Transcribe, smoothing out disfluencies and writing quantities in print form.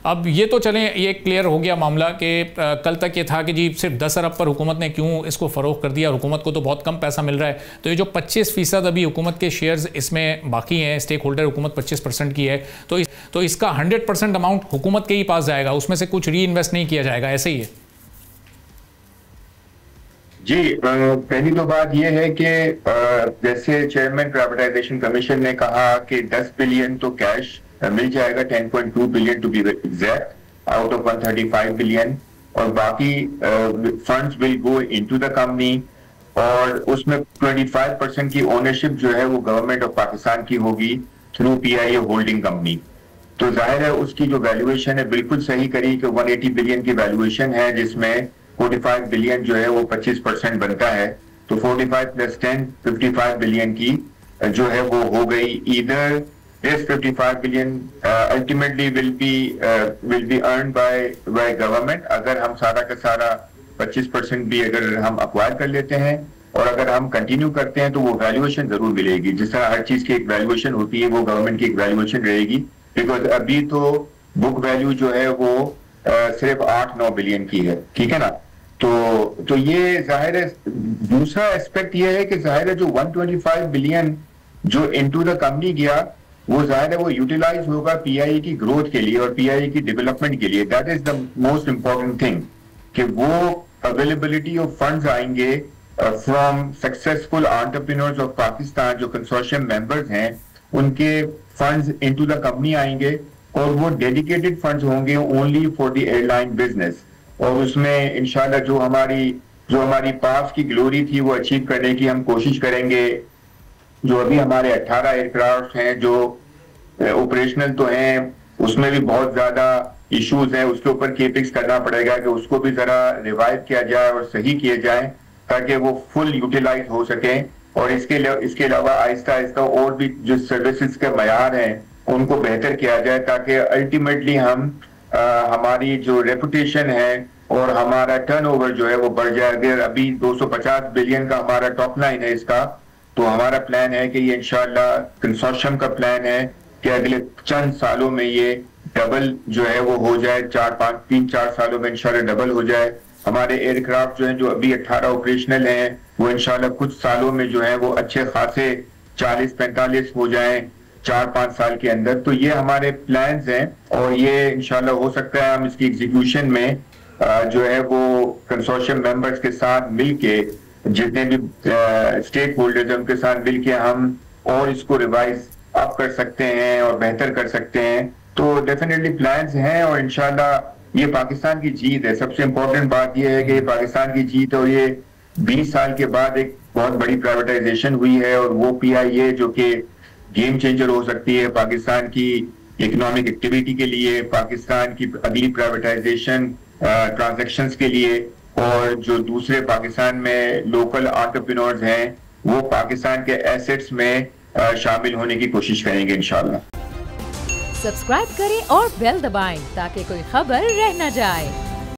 اب یہ تو چلیں یہ کلیئر ہو گیا معاملہ کہ کل تک یہ تھا کہ جی صرف 10 ارب پر حکومت نے کیوں اس کو فروخت کر دیا، اور حکومت کو تو بہت کم پیسہ مل رہا ہے. تو یہ جو 25% ابھی حکومت کے شیئرز اس میں باقی ہیں، اسٹیک ہولڈر حکومت 25% کی ہے، تو اس کا 100% اماؤنٹ حکومت کے ہی پاس جائے گا، اس میں سے کچھ ری انویسٹ نہیں کیا جائے گا، ایسے ہی ہے؟ جی، پہلی تو بات یہ ہے کہ جیسے چیئرمین پرائیویٹائزیشن کمیشن نے کہا کہ 10 بلین تو کیش مل جائے گا، 10.2 billion to be exact out of 135 billion, اور باقی funds will go into the company, اور اس میں 25% کی اونرشپ جو ہے وہ گورنمنٹ آف پاکستان کی ہوگی تھرو پی آئی اے ہولڈنگ کمپنی. تو ظاہر ہے اس کی جو ویلیویشن ہے بالکل صحیح کری کہ 180 بلین کی ویلیویشن ہے، جس میں 45 بلین جو ہے وہ 25% بنتا ہے، تو 45 پلس 10 55 بلین کی جو ہے وہ ہو گئی. ادھر this 55 billion ultimately will be earned by government. اگر ہم سارا کا سارا 25% بھی اگر ہم اکوائر کر لیتے ہیں اور اگر ہم کنٹینیو کرتے ہیں تو وہ ویلیویشن ضرور ملے گی. جس طرح ہر چیز کی ایک ویلیویشن ہوتی ہے وہ گورنمنٹ کی ایک ویلیویشن رہے گی، بیکاز ابھی تو بک ویلیو جو ہے وہ صرف 8-9 بلین کی ہے، ٹھیک ہے نا. تو یہ ظاہر ہے. دوسرا اسپیکٹ یہ ہے کہ ظاہر ہے جو 125 بلین جو انٹو دا کمپنی گیا وہ ظاہر ہے وہ یوٹیلائز ہوگا پی آئی اے کی گروتھ کے لیے اور پی آئی اے کی ڈیولپمنٹ کے لیے. That is the most important thing کہ وہ اویلیبلٹی آف فنڈز آئیں گے from successful entrepreneurs of Pakistan جو کنسورشیم ممبرز ہیں، ان کے فنڈز انٹو دا کمپنی آئیں گے، اور وہ ڈیڈیکیٹڈ فنڈز ہوں گے only for the airline business. اور اس میں انشاءاللہ جو ہماری پاس کی گلوری تھی وہ اچیو کرنے کی ہم کوشش کریں گے. جو ابھی ہمارے 18 ایئر کرافٹ ہیں جو آپریشنل تو ہیں، اس میں بھی بہت زیادہ ایشوز ہیں، اس کے اوپر کیپکس کرنا پڑے گا کہ اس کو بھی ذرا ریوائو کیا جائے اور صحیح کیے جائیں تاکہ وہ فل یوٹیلائز ہو سکیں. اور اس کے علاوہ آہستہ آہستہ اور بھی جو سروسز کے معیار ہیں ان کو بہتر کیا جائے تاکہ الٹیمیٹلی ہماری جو ریپوٹیشن ہے اور ہمارا ٹرن اوور جو ہے وہ بڑھ جائے. اگر ابھی 250 بلین کا ہمارا ٹاپ لائن ہے اس کا، تو ہمارا پلان ہے کہ یہ انشاءاللہ کنسورشیم کا پلان ہے کہ اگلے چند سالوں میں یہ ڈبل جو ہے وہ ہو جائے، 3-4 سالوں میں انشاءاللہ ڈبل ہو جائے. ہمارے ایئر کرافٹ جو ہیں جو ابھی 18 آپریشنل ہیں وہ انشاءاللہ کچھ سالوں میں جو ہیں وہ اچھے خاصے 40-45 ہو جائیں 4-5 سال کے اندر. تو یہ ہمارے پلانز ہیں اور یہ انشاءاللہ ہو سکتا ہے ہم اس کی ایگزیکیوشن میں جو ہے وہ کنسورشیم ممبرز کے ساتھ مل کے، جتنے بھی اسٹیک ہولڈرز ہیں ان کے ساتھ مل کے ہم اور اس کو ریوائز اپ کر سکتے ہیں اور بہتر کر سکتے ہیں. تو ڈیفینیٹلی پلانز ہیں اور انشاءاللہ یہ پاکستان کی جیت ہے. سب سے امپورٹنٹ بات یہ ہے کہ یہ پاکستان کی جیت ہے اور یہ 20 سال کے بعد ایک بہت بڑی پرائیویٹائزیشن ہوئی ہے، اور وہ پی آئی اے جو کہ گیم چینجر ہو سکتی ہے پاکستان کی اکنامک ایکٹیویٹی کے لیے، پاکستان کی اگلی پرائیویٹائزیشن ٹرانزیکشنز کے لیے، اور جو دوسرے پاکستان میں لوکل انٹرپرینورز ہیں وہ پاکستان کے ایسٹس میں شامل ہونے کی کوشش کریں گے انشاءاللہ. سبسکرائب کریں اور بیل دبائیں تاکہ کوئی خبر رہ نہ جائے.